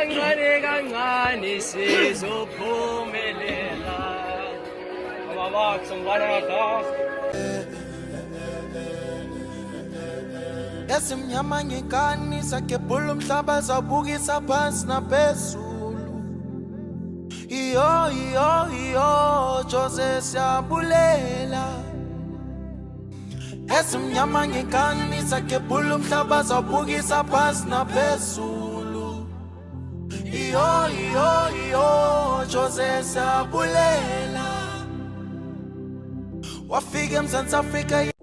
kancane kancane sizophumelela amabakho ngibana Yasimnyama ngekani sakebhula umhlaba zawubukisa phansi naphezulu iyo Jose siyabulela Yasimnyama ngekani sakebhula umhlaba zawubukisa phansi naphezulu iyo Jose siyabulela wafika eMzantsi Afrika.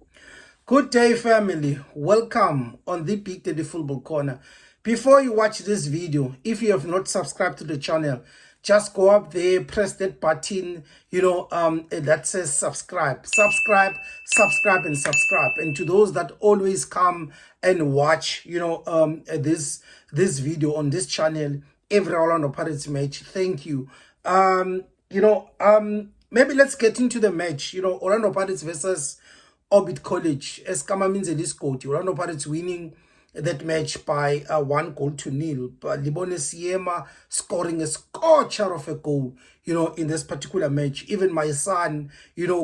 Good day, family. Welcome on the Big Daddy Football Corner. Before you watch this video, if you have not subscribed to the channel, just go up there, press that button, that says subscribe. Subscribe. And to those that always come and watch, this video on this channel, every Orlando Pirates match, thank you. Maybe let's get into the match. Orlando Pirates versus Orbit College. As Kama means a discord, Orlando Pirates winning that match by 1-0. But Lebone Seema scoring a scorcher of a goal, in this particular match. Even my son,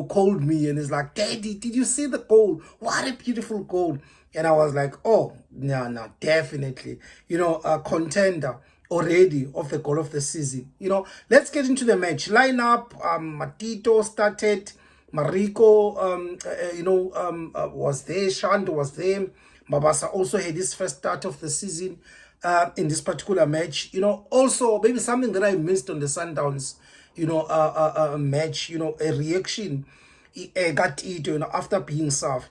called me and is like, "Daddy, did you see the goal? What a beautiful goal." And I was like, oh, no, definitely. A contender already of the goal of the season. Let's get into the match. Lineup, Matito started. Mariko, was there. Shand was there. Mabasa also had his first start of the season in this particular match. Also maybe something that I missed on the Sundowns, match. A reaction. Got it, after being subbed,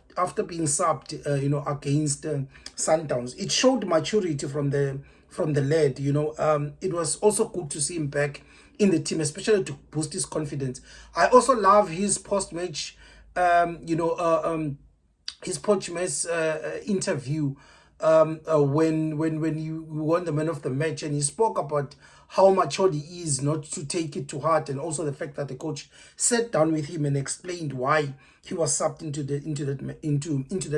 against Sundowns. It showed maturity from the lad. It was also good to see him back in the team, especially to boost his confidence. I also love his post-match, his post-match interview when he won the man of the match, and he spoke about how mature he is not to take it to heart, and also the fact that the coach sat down with him and explained why he was subbed into that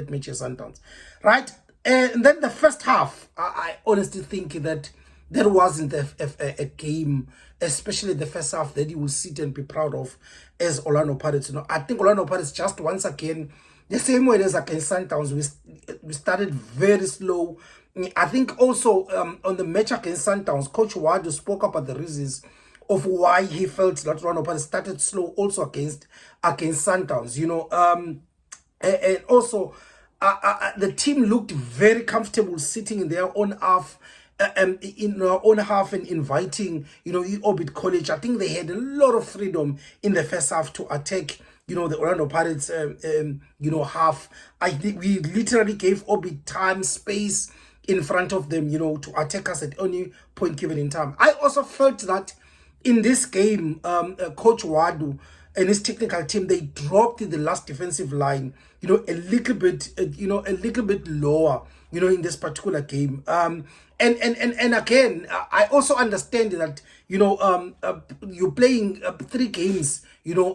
match as Sundowns, right? And then the first half, I honestly think that there wasn't a game, especially the first half, that you will sit and be proud of as Orlando Pirates. I think Orlando Pirates just once again, the same way as against Sundowns, we started very slow. I think also on the match against Sundowns, Coach Wadu spoke about the reasons of why he felt that Orlando Pirates started slow also against Sundowns. And also the team looked very comfortable sitting in their own half. In our own half and inviting, Orbit College. I think they had a lot of freedom in the first half to attack, the Orlando Pirates, half. I think we literally gave Orbit time, space in front of them, to attack us at any point given in time. I also felt that in this game, Coach Wadu and his technical team, they dropped the last defensive line, a little bit lower, in this particular game. And again, I also understand that, you're playing 3 games, you're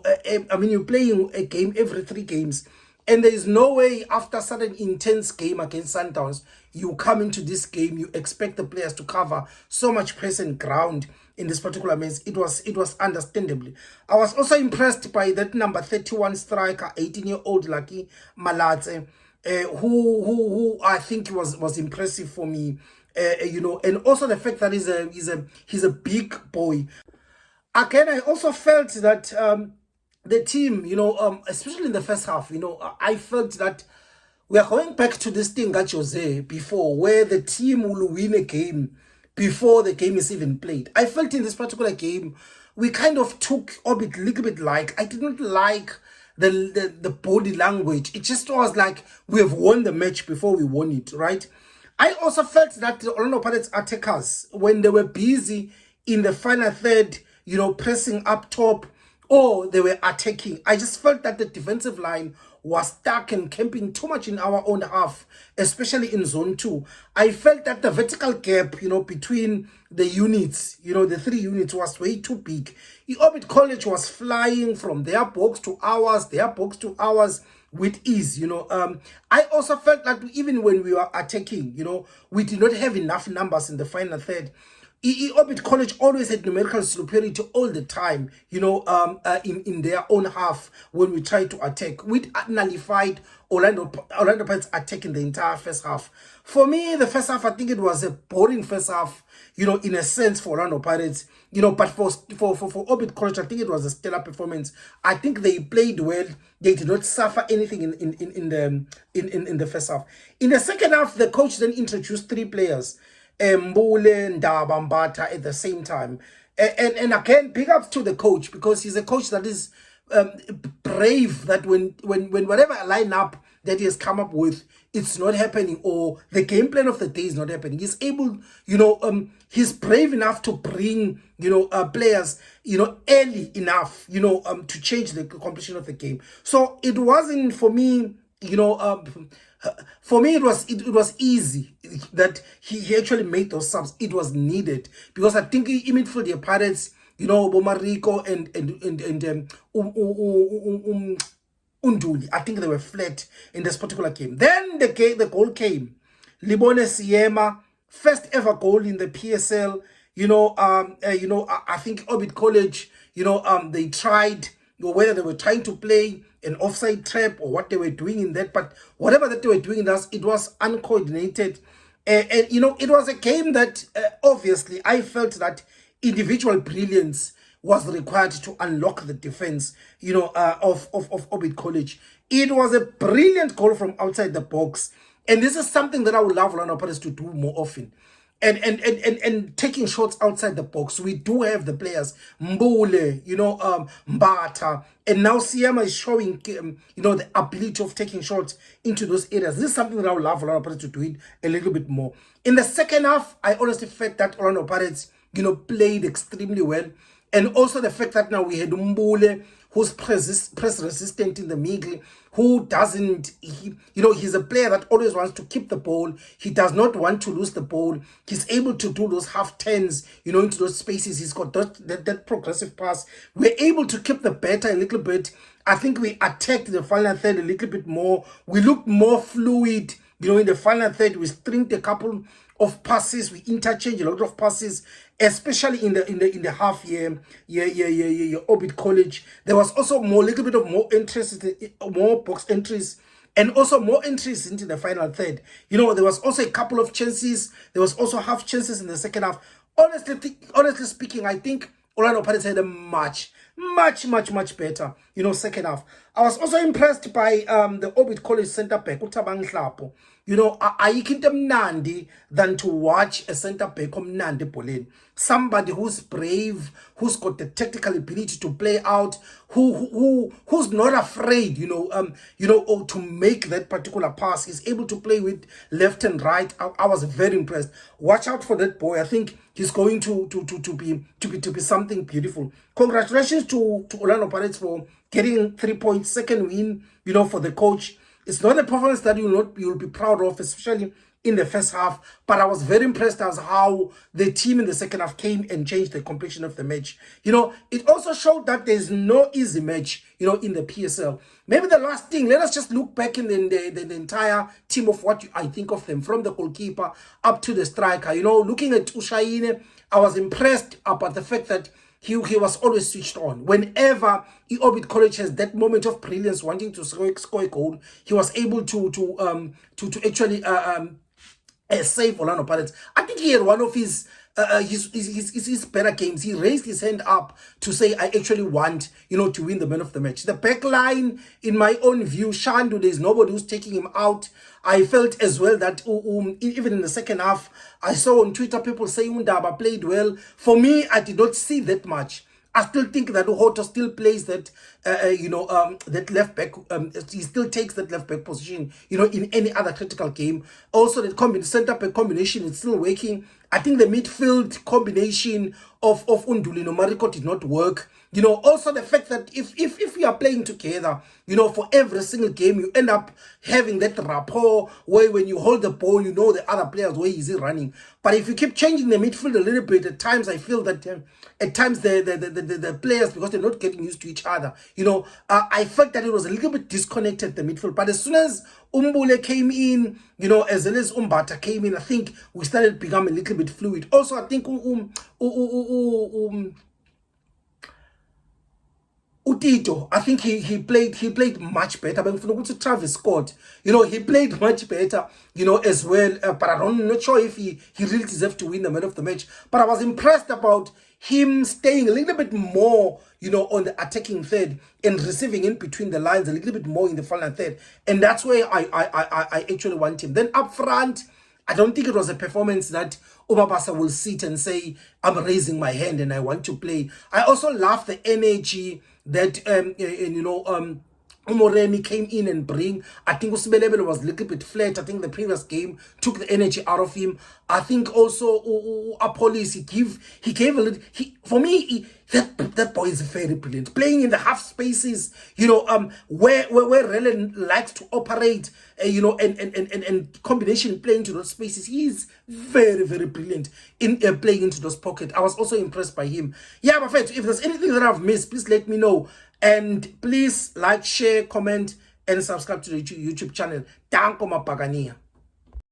playing a game every 3 games. And there is no way after such an intense game against Sundowns, you come into this game, you expect the players to cover so much present ground in this particular match. It was understandably. I was also impressed by that number 31 striker, 18-year-old Lucky Malatse, who I think was impressive for me. And also the fact that he's a big boy. Again, I also felt that the team, especially in the first half, I felt that we are going back to this thing that Jose before, where the team will win a game before the game is even played. I felt in this particular game, we kind of took Orbit a little bit like, I didn't like the body language. It just was like we have won the match before we won it, right? I also felt that the Orlando Pirates attackers, when they were busy in the final third, pressing up top, or they were attacking, I just felt that the defensive line was stuck and camping too much in our own half, especially in zone 2. I felt that the vertical gap, between the units, the 3 units was way too big. The Orbit College was flying from their box to ours, with ease. I also felt that even when we were attacking, we did not have enough numbers in the final third Orbit College always had numerical superiority all the time, in their own half when we tried to attack. We nullified Orlando Pirates attacking the entire first half. For me, the first half, I think it was a boring first half, in a sense for Orlando Pirates, but for Orbit College, I think it was a stellar performance. I think they played well. They did not suffer anything in the first half. In the second half, the coach then introduced 3 players. Mbule, Ndaba, Mbata at the same time. And again, big ups to the coach, because he's a coach that is brave, that when whatever lineup that he has come up with, it's not happening, or the game plan of the day is not happening. He's able, he's brave enough to bring, players, early enough, to change the completion of the game. So it wasn't for me, for me, it was easy that he actually made those subs. It was needed, because I think in midfield the Pirates, Bomariko and Unduli, I think they were flat in this particular game. Then the goal came. Lebone Seema, first ever goal in the PSL. I think Orbit College, they tried, whether they were trying to play an offside trap or what they were doing in that, but whatever that they were doing, it was uncoordinated. And it was a game that obviously I felt that individual brilliance was required to unlock the defense, of Orbit College. It was a brilliant goal from outside the box, and this is something that I would love Orlando Pirates to do more often. And taking shots outside the box. We do have the players, Mbule, Mbata, and now Seema is showing, the ability of taking shots into those areas. This is something that I would love Orlando Pirates to do it a little bit more. In the second half, I honestly felt that Orlando Pirates, played extremely well. And also the fact that now we had Mbule, who's press resistant in the middle, who doesn't, he's a player that always wants to keep the ball. He does not want to lose the ball. He's able to do those half turns, into those spaces. He's got that progressive pass. We're able to keep the batter a little bit. I think we attacked the final third a little bit more. We looked more fluid, in the final third. We stringed a couple of passes. We interchange a lot of passes, especially in the half year Orbit College. There was also little bit of more interest, more box entries, and also more entries into the final third. There was also a couple of chances. There was also half chances in the second half. Honestly speaking, I think Orlando Pirates had a much better, second half. I was also impressed by the Orbit College centre back, Utabang Hlapo. Ayikho into emnandi than to watch a centre back omnandi bowling. Somebody who's brave, who's got the technical ability to play out, who's not afraid, or to make that particular pass. He's able to play with left and right. I was very impressed. Watch out for that boy. I think he's going to be something beautiful. Congratulations to Orlando Pirates for getting 3 points, second win, for the coach. It's not a performance that you'll be proud of, especially in the first half. But I was very impressed as how the team in the second half came and changed the complexion of the match. It also showed that there's no easy match, in the PSL. Maybe the last thing, let us just look back in the entire team of what I think of them, from the goalkeeper up to the striker. Looking at Ushaine, I was impressed about the fact that he was always switched on. Whenever Orbit College has that moment of brilliance, wanting to score a goal, he was able to actually save Orlando Pirates. I think he had one of his better games. He raised his hand up to say, I actually want, to win the man of the match. The back line, in my own view, Shandu, there's nobody who's taking him out. I felt as well that even in the second half, I saw on Twitter people saying Undaba played well. For me, I did not see that much. I still think that Uhoto still plays that, that left back. He still takes that left back position, in any other critical game. Also, that center back combination is still working. I think the midfield combination of Unduli and Mariko did not work. Also the fact that if we are playing together, for every single game, you end up having that rapport where when you hold the ball, the other players, where is he running. But if you keep changing the midfield a little bit, at times I feel that at times the players, because they're not getting used to each other, I felt that it was a little bit disconnected, the midfield. But as soon as Umbule came in, as well as Umbata came in. I think we started becoming a little bit fluid. Also, I think Utito, I think he played much better. But Travis Scott, he played much better, as well. But I'm not sure if he really deserved to win the man of the match. But I was impressed about him staying a little bit more, on the attacking third and receiving in between the lines a little bit more in the final third. And that's where I actually want him. Then up front, I don't think it was a performance that Obabasa will sit and say, I'm raising my hand and I want to play. I also love the energy that Umoremi came in and bring. I think Usibelebele was a little bit flat. I think the previous game took the energy out of him. I think also Apolis, he gave a little. For me, that boy is very brilliant. Playing in the half spaces, where Relen likes to operate, and combination playing to those spaces. He is very, very brilliant in playing into those pockets. I was also impressed by him. Yeah, my friends, if there's anything that I've missed, please let me know. And please like, share, comment, and subscribe to the YouTube channel. Danko mapagania.